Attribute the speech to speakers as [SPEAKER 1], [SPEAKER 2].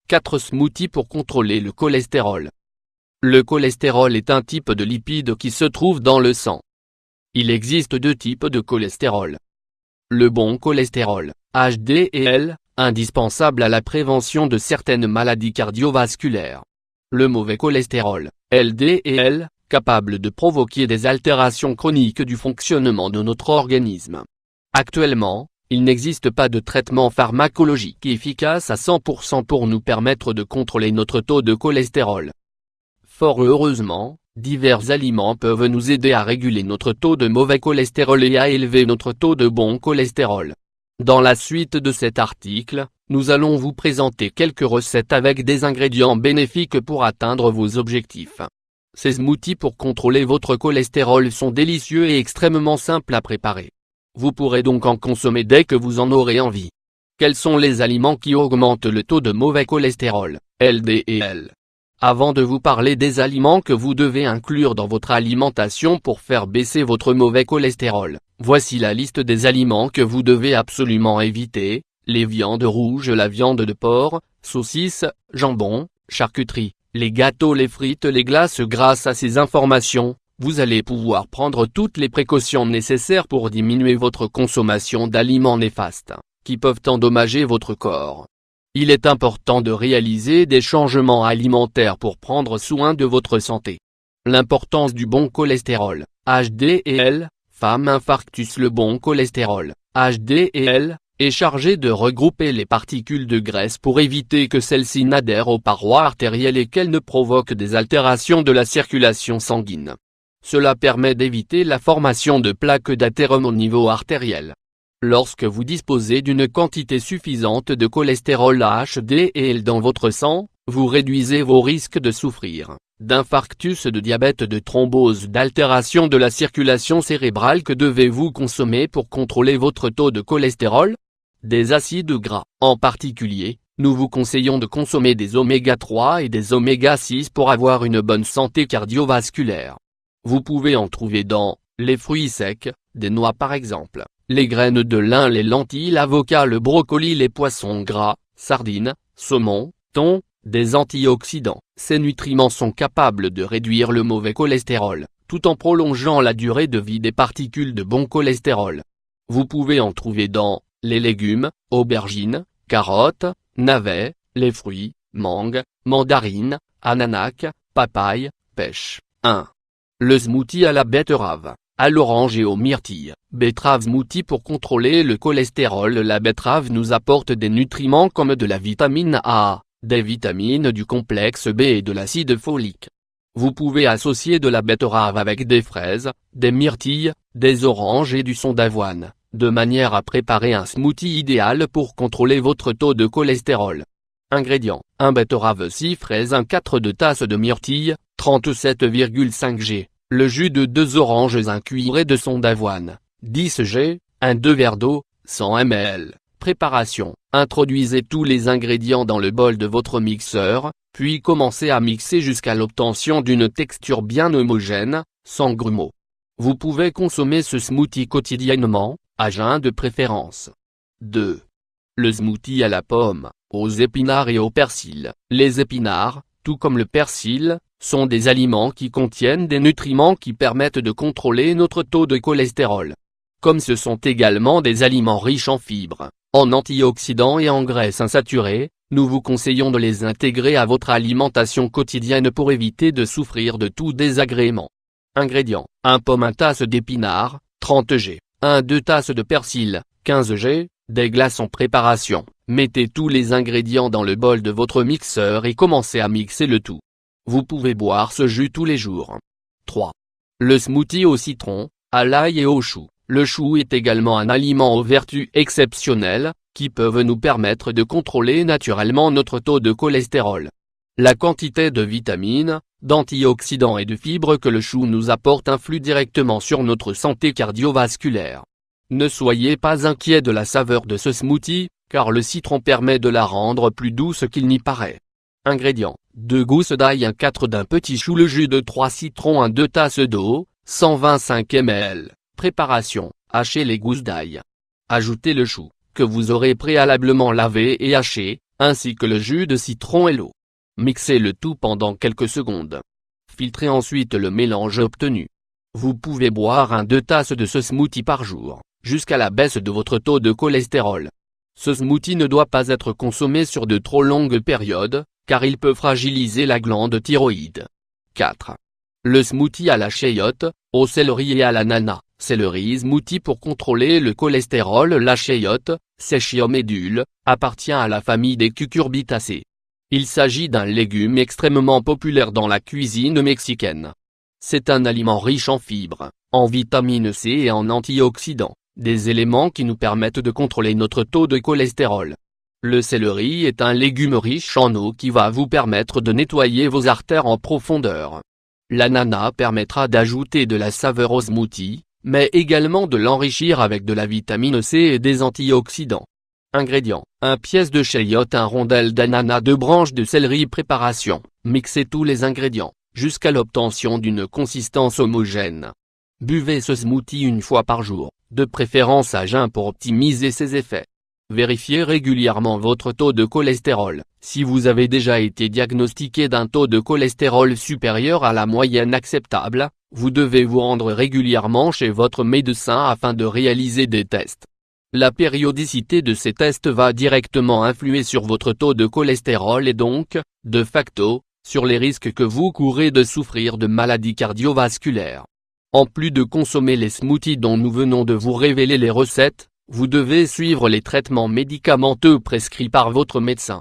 [SPEAKER 1] 4 smoothies pour contrôler le cholestérol. Le cholestérol est un type de lipide qui se trouve dans le sang. Il existe 2 types de cholestérol. Le bon cholestérol, HDL, indispensable à la prévention de certaines maladies cardiovasculaires. Le mauvais cholestérol, LDL, capable de provoquer des altérations chroniques du fonctionnement de notre organisme. Actuellement, il n'existe pas de traitement pharmacologique efficace à 100% pour nous permettre de contrôler notre taux de cholestérol. Fort heureusement, divers aliments peuvent nous aider à réguler notre taux de mauvais cholestérol et à élever notre taux de bon cholestérol. Dans la suite de cet article, nous allons vous présenter quelques recettes avec des ingrédients bénéfiques pour atteindre vos objectifs. Ces smoothies pour contrôler votre cholestérol sont délicieux et extrêmement simples à préparer. Vous pourrez donc en consommer dès que vous en aurez envie. Quels sont les aliments qui augmentent le taux de mauvais cholestérol, LDL? Avant de vous parler des aliments que vous devez inclure dans votre alimentation pour faire baisser votre mauvais cholestérol, voici la liste des aliments que vous devez absolument éviter: les viandes rouges, la viande de porc, saucisses, jambon, charcuterie, les gâteaux, les frites, les glaces. Grâce à ces informations, vous allez pouvoir prendre toutes les précautions nécessaires pour diminuer votre consommation d'aliments néfastes, qui peuvent endommager votre corps. Il est important de réaliser des changements alimentaires pour prendre soin de votre santé. L'importance du bon cholestérol, HDL, femme infarctus. Le bon cholestérol, HDL, est chargé de regrouper les particules de graisse pour éviter que celles-ci n'adhèrent aux parois artérielles et qu'elles ne provoquent des altérations de la circulation sanguine. Cela permet d'éviter la formation de plaques d'athérome au niveau artériel. Lorsque vous disposez d'une quantité suffisante de cholestérol HDL dans votre sang, vous réduisez vos risques de souffrir d'infarctus, de diabète, de thrombose, d'altération de la circulation cérébrale. Que devez-vous consommer pour contrôler votre taux de cholestérol? Des acides gras. En particulier, nous vous conseillons de consommer des oméga 3 et des oméga 6 pour avoir une bonne santé cardiovasculaire. Vous pouvez en trouver dans les fruits secs, des noix par exemple, les graines de lin, les lentilles, l'avocat, le brocoli, les poissons gras, sardines, saumon, thon, des antioxydants. Ces nutriments sont capables de réduire le mauvais cholestérol, tout en prolongeant la durée de vie des particules de bon cholestérol. Vous pouvez en trouver dans les légumes, aubergines, carottes, navets, les fruits, mangue, mandarine, ananas, papaye, pêche. 1. Le smoothie à la betterave, à l'orange et aux myrtilles. Betterave smoothie pour contrôler le cholestérol. La betterave nous apporte des nutriments comme de la vitamine A, des vitamines du complexe B et de l'acide folique. Vous pouvez associer de la betterave avec des fraises, des myrtilles, des oranges et du son d'avoine, de manière à préparer un smoothie idéal pour contrôler votre taux de cholestérol. Ingrédients: 1 betterave, 6 fraises, 1/4 de tasse de myrtilles, 37,5 g, le jus de 2 oranges, 1 cuillerée de son d'avoine, 10 g, 2 verres d'eau, 100 ml. Préparation: introduisez tous les ingrédients dans le bol de votre mixeur, puis commencez à mixer jusqu'à l'obtention d'une texture bien homogène, sans grumeaux. Vous pouvez consommer ce smoothie quotidiennement, à jeun de préférence. 2. Le smoothie à la pomme, aux épinards et au persil. Les épinards, tout comme le persil, sont des aliments qui contiennent des nutriments qui permettent de contrôler notre taux de cholestérol. Comme ce sont également des aliments riches en fibres, en antioxydants et en graisses insaturées, nous vous conseillons de les intégrer à votre alimentation quotidienne pour éviter de souffrir de tout désagrément. Ingrédients: 1 pomme, 1 tasse d'épinards, 30 g, 2 tasses de persil, 15 g, des glaces en préparation. Mettez tous les ingrédients dans le bol de votre mixeur et commencez à mixer le tout. Vous pouvez boire ce jus tous les jours. 3. Le smoothie au citron, à l'ail et au chou. Le chou est également un aliment aux vertus exceptionnelles, qui peuvent nous permettre de contrôler naturellement notre taux de cholestérol. La quantité de vitamines, d'antioxydants et de fibres que le chou nous apporte influe directement sur notre santé cardiovasculaire. Ne soyez pas inquiet de la saveur de ce smoothie, car le citron permet de la rendre plus douce qu'il n'y paraît. Ingrédients: 2 gousses d'ail, 1/4 d'un petit chou, le jus de 3 citrons, 2 tasses d'eau, 125 ml. Préparation: hachez les gousses d'ail. Ajoutez le chou, que vous aurez préalablement lavé et haché, ainsi que le jus de citron et l'eau. Mixez le tout pendant quelques secondes. Filtrez ensuite le mélange obtenu. Vous pouvez boire 2 tasses de ce smoothie par jour, jusqu'à la baisse de votre taux de cholestérol. Ce smoothie ne doit pas être consommé sur de trop longues périodes, car il peut fragiliser la glande thyroïde. 4. Le smoothie à la chayote, au céleri et à l'ananas. Céleri smoothie pour contrôler le cholestérol. La chayote, Sechium appartient à la famille des cucurbitacées. Il s'agit d'un légume extrêmement populaire dans la cuisine mexicaine. C'est un aliment riche en fibres, en vitamine C et en antioxydants, des éléments qui nous permettent de contrôler notre taux de cholestérol. Le céleri est un légume riche en eau qui va vous permettre de nettoyer vos artères en profondeur. L'ananas permettra d'ajouter de la saveur au smoothie, mais également de l'enrichir avec de la vitamine C et des antioxydants. Ingrédients: 1 pièce de chayote, 1 rondelle d'ananas, 2 branches de céleri. Préparation: mixez tous les ingrédients, jusqu'à l'obtention d'une consistance homogène. Buvez ce smoothie 1 fois par jour, de préférence à jeun pour optimiser ses effets. Vérifiez régulièrement votre taux de cholestérol. Si vous avez déjà été diagnostiqué d'un taux de cholestérol supérieur à la moyenne acceptable, vous devez vous rendre régulièrement chez votre médecin afin de réaliser des tests. La périodicité de ces tests va directement influer sur votre taux de cholestérol et donc, de facto, sur les risques que vous courez de souffrir de maladies cardiovasculaires. En plus de consommer les smoothies dont nous venons de vous révéler les recettes, vous devez suivre les traitements médicamenteux prescrits par votre médecin.